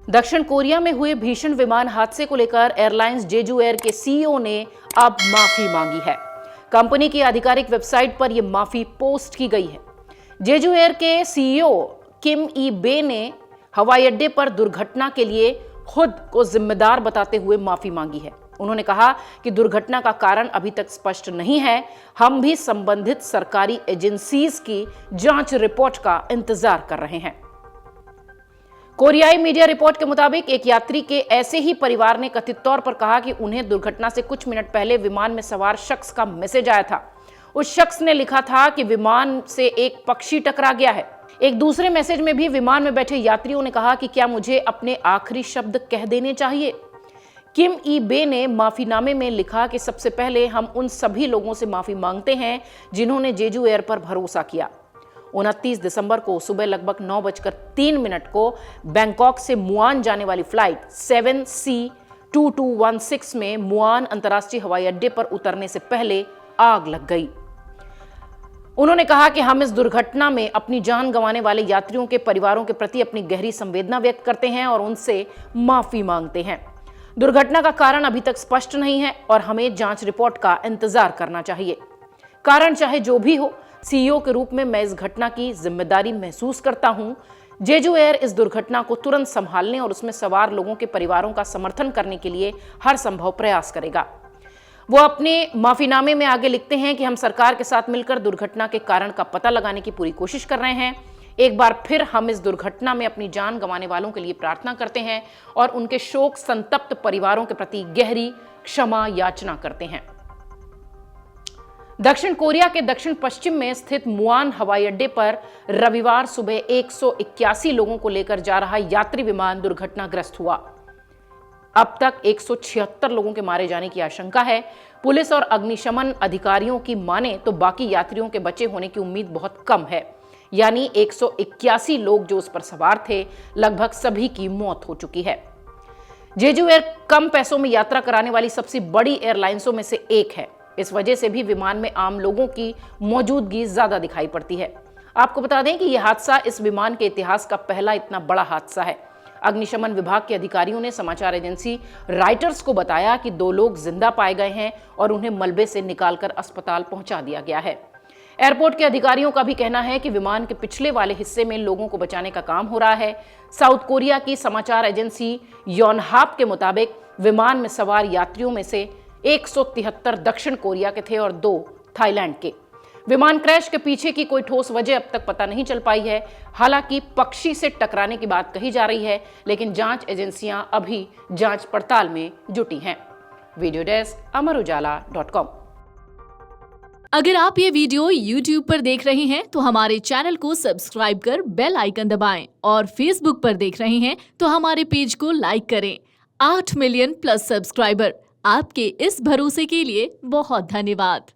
दक्षिण कोरिया में हुए भीषण विमान हादसे को लेकर एयरलाइंस जेजू एयर के सीईओ ने अब माफी मांगी है। कंपनी की आधिकारिक वेबसाइट पर यह माफी पोस्ट की गई है। जेजू एयर के सीईओ किम ई बे ने हवाई अड्डे पर दुर्घटना के लिए खुद को जिम्मेदार बताते हुए माफी मांगी है। उन्होंने कहा कि दुर्घटना का कारण अभी तक स्पष्ट नहीं है। हम भी संबंधित सरकारी एजेंसीज की जांच रिपोर्ट का इंतजार कर रहे हैं। कोरियाई मीडिया रिपोर्ट के मुताबिक एक यात्री के ऐसे ही परिवार ने कथित तौर पर कहा कि उन्हें दुर्घटना से कुछ मिनट पहले विमान में सवार शख्स का मैसेज आया था। उस शख्स ने लिखा था कि विमान से एक पक्षी टकरा गया है। एक दूसरे मैसेज में भी विमान में बैठे यात्रियों ने कहा कि क्या मुझे अपने आखिरी शब्द कह देने चाहिए। किम ई बे ने माफीनामे में लिखा कि सबसे पहले हम उन सभी लोगों से माफी मांगते हैं जिन्होंने जेजू एयर पर भरोसा किया। 29 दिसंबर को सुबह लगभग 9:03 को बैंकॉक से मुआन जाने वाली फ्लाइट 7C2216 में मुआन अंतर्राष्ट्रीय हवाई अड्डे पर उतरने से पहले आग लग गई। उन्होंने कहा कि हम इस दुर्घटना में अपनी जान गंवाने वाले यात्रियों के परिवारों के प्रति अपनी गहरी संवेदना व्यक्त करते हैं और उनसे माफी मांगते हैं। दुर्घटना का कारण अभी तक स्पष्ट नहीं है और हमें जांच रिपोर्ट का इंतजार करना चाहिए। कारण चाहे जो भी हो, सीईओ के रूप में मैं इस घटना की जिम्मेदारी महसूस करता हूं। जेजू एयर इस दुर्घटना को तुरंत संभालने और उसमें सवार लोगों के परिवारों का समर्थन करने के लिए हर संभव प्रयास करेगा। वो अपने माफीनामे में आगे लिखते हैं कि हम सरकार के साथ मिलकर दुर्घटना के कारण का पता लगाने की पूरी कोशिश कर रहे हैं। एक बार फिर हम इस दुर्घटना में अपनी जान गंवाने वालों के लिए प्रार्थना करते हैं और उनके शोक संतप्त परिवारों के प्रति गहरी क्षमा याचना करते हैं। दक्षिण कोरिया के दक्षिण पश्चिम में स्थित मुआन हवाई अड्डे पर रविवार सुबह 181 लोगों को लेकर जा रहा यात्री विमान दुर्घटनाग्रस्त हुआ। अब तक 176 लोगों के मारे जाने की आशंका है। पुलिस और अग्निशमन अधिकारियों की माने तो बाकी यात्रियों के बचे होने की उम्मीद बहुत कम है। यानी 181 लोग जो उस पर सवार थे, लगभग सभी की मौत हो चुकी है। जेजू एयर कम पैसों में यात्रा कराने वाली सबसे बड़ी एयरलाइंसों में से एक है। इस वजह से भी विमान में आम लोगों की मौजूदगी ज्यादा दिखाई पड़ती है। आपको बता दें कि यह हादसा इस विमान के इतिहास का पहला इतना बड़ा हादसा है। अग्निशमन विभाग के अधिकारियों ने समाचार एजेंसी राइटर्स को बताया कि 2 लोग जिंदा पाए गए हैं और उन्हें मलबे से निकालकर अस्पताल पहुंचा दिया गया है। एयरपोर्ट के अधिकारियों का भी कहना है कि विमान के पिछले वाले हिस्से में लोगों को बचाने का काम हो रहा है। साउथ कोरिया की समाचार एजेंसी योनहाप के मुताबिक विमान में सवार यात्रियों में से 173 दक्षिण कोरिया के थे और 2 थाईलैंड के। विमान क्रैश के पीछे की कोई ठोस वजह अब तक पता नहीं चल पाई है। हालांकि पक्षी से टकराने की बात कही जा रही है, लेकिन जांच एजेंसियां अभी जांच पड़ताल में जुटी हैं। Video desk amarujala.com। अगर आप ये वीडियो YouTube पर देख रहे हैं तो हमारे चैनल को सब्सक्राइब कर बेल आइकन दबाएं और Facebook पर देख रहे हैं तो हमारे पेज को लाइक करें। 8 मिलियन प्लस सब्सक्राइबर, आपके इस भरोसे के लिए बहुत धन्यवाद।